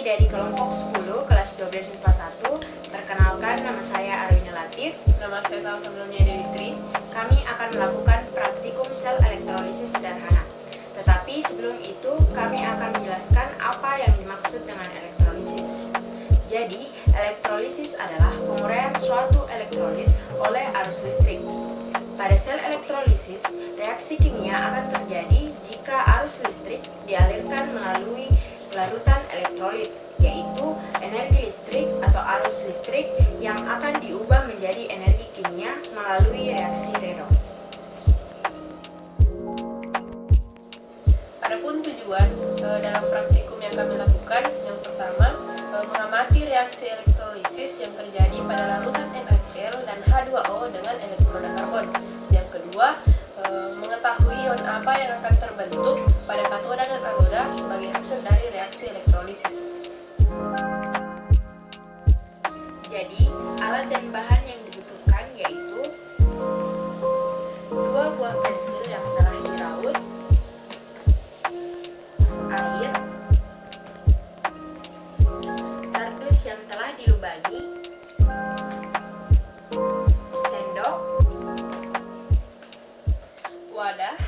dari kelompok 10 kelas 12 IPA 1. Perkenalkan, nama saya Arwina Latif. Nama saya Talsa Melunia Dewi Tri. Kami akan melakukan praktikum sel elektrolisis sederhana. Tetapi sebelum itu, kami akan menjelaskan apa yang dimaksud dengan elektrolisis. Jadi, elektrolisis adalah penguraian suatu elektrolit oleh arus listrik. Pada sel elektrolisis, reaksi kimia akan terjadi jika arus listrik dialirkan melalui larutan elektrolit, yaitu energi listrik atau arus listrik yang akan diubah menjadi energi kimia melalui reaksi redoks. Adapun tujuan dalam praktikum yang kami lakukan, yang pertama mengamati reaksi elektrolisis yang terjadi pada larutan NaCl dan H2O dengan elektroda karbon. Yang kedua, mengetahui ion apa yang akan terbentuk pada katoda dan anoda sebagai hasil dari reaksi elektrolisis. Jadi, alat dan bahan yang dibutuhkan yaitu 2 buah pensil yang telah diraut, air, kardus yang telah dilubangi, sendok, Wadah,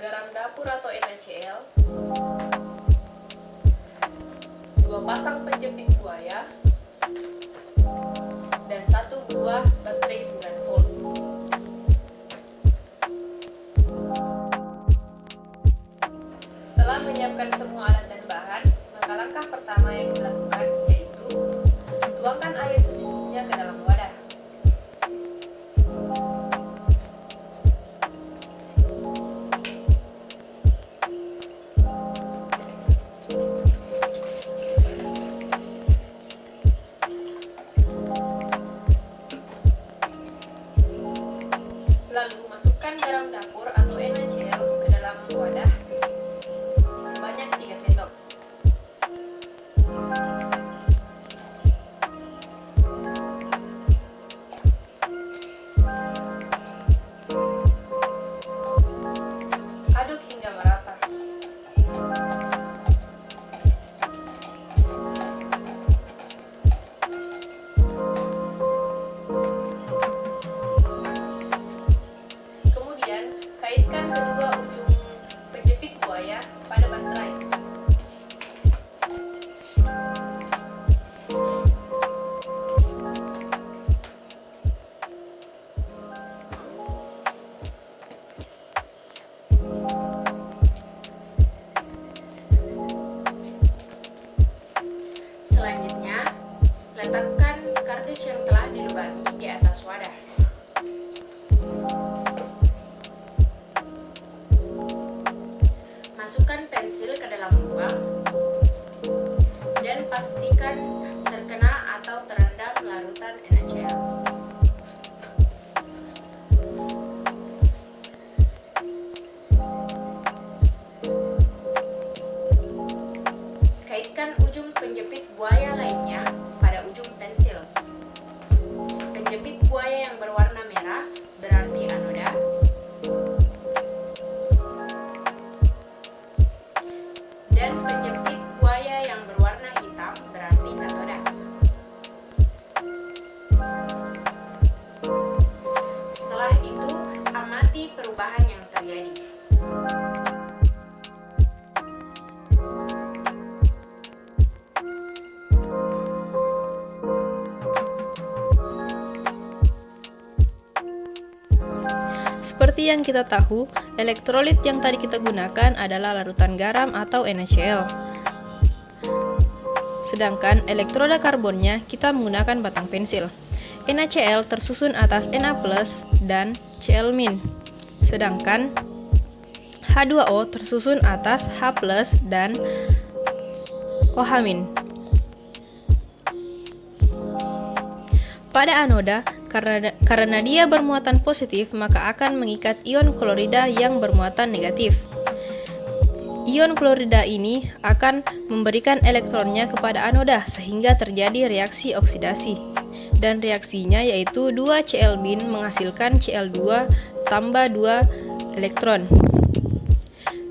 garam dapur atau NaCl, 2 pasang penjepit buaya, dan 1 buah baterai 9 volt. Setelah menyiapkan semua alat dan bahan, maka langkah pertama yang dilakukan yaitu tuangkan air secukupnya ke dalam wadah. Lalu masukkan garam dapur atau NaCl ke dalam wadah sebanyak 3 sendok. Aduk hingga merata. Kemudian, kaitkan kedua ujung penjepit buaya pada baterai. Selanjutnya, letakkan kardus yang telah dilubangi di atas wadah. Masukkan pensil ke dalam lubang dan pastikan terkena atau terendam larutan NaCl. Kaitkan ujung penjepit buaya lainnya pada ujung pensil. Penjepit buaya yang berwarna merah berarti anoda, dan penjepit buaya yang berwarna hitam berarti katoda. Setelah itu, amati perubahan yang terjadi. Seperti yang kita tahu, elektrolit yang tadi kita gunakan adalah larutan garam atau NaCl. Sedangkan elektroda karbonnya kita menggunakan batang pensil. NaCl tersusun atas Na+ dan Cl-. Sedangkan H2O tersusun atas H+ dan OH-. Pada anoda, karena dia bermuatan positif, maka akan mengikat ion klorida yang bermuatan negatif. Ion klorida ini akan memberikan elektronnya kepada anoda sehingga terjadi reaksi oksidasi. Dan reaksinya yaitu 2 Cl- menghasilkan Cl2 tambah 2 elektron.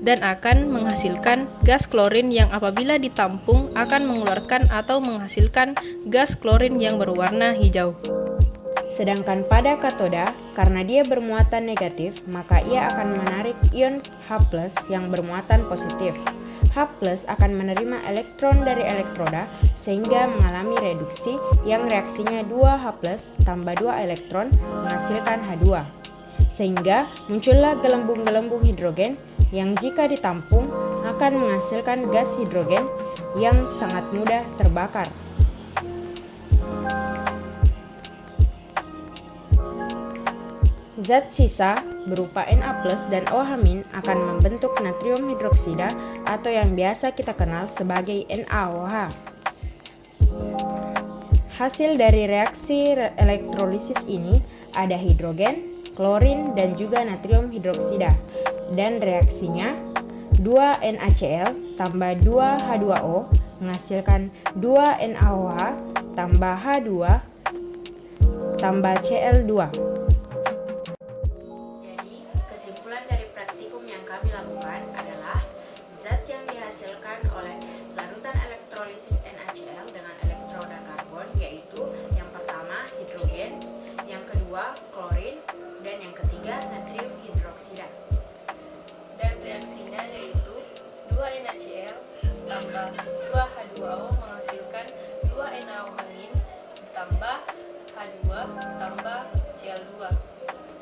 dan akan menghasilkan gas klorin yang apabila ditampung akan mengeluarkan atau menghasilkan gas klorin yang berwarna hijau. Sedangkan pada katoda, karena dia bermuatan negatif, maka ia akan menarik ion H+ yang bermuatan positif. H+ akan menerima elektron dari elektroda sehingga mengalami reduksi yang reaksinya 2H+ tambah 2 elektron menghasilkan H2. Sehingga muncullah gelembung-gelembung hidrogen yang jika ditampung akan menghasilkan gas hidrogen yang sangat mudah terbakar. Zat sisa berupa Na+ dan OH- akan membentuk natrium hidroksida atau yang biasa kita kenal sebagai NaOH. Hasil dari reaksi elektrolisis ini ada hidrogen, klorin, dan juga natrium hidroksida. Dan reaksinya 2 NaCl tambah 2 H2O menghasilkan 2 NaOH tambah H2 tambah Cl2. Kesimpulan dari praktikum yang kami lakukan adalah zat yang dihasilkan oleh larutan elektrolisis NaCl dengan elektroda karbon yaitu yang pertama hidrogen, yang kedua klorin, dan yang ketiga natrium hidroksida. Dan reaksinya yaitu 2 NaCl tambah 2 H2O menghasilkan 2 NaOH- ditambah H2 tambah Cl2.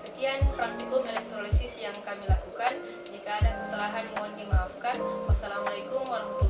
Sekian praktikum elektrolisis yang kami lakukan. Jika ada kesalahan mohon dimaafkan. Wassalamualaikum warahmatullahi wabarakatuh.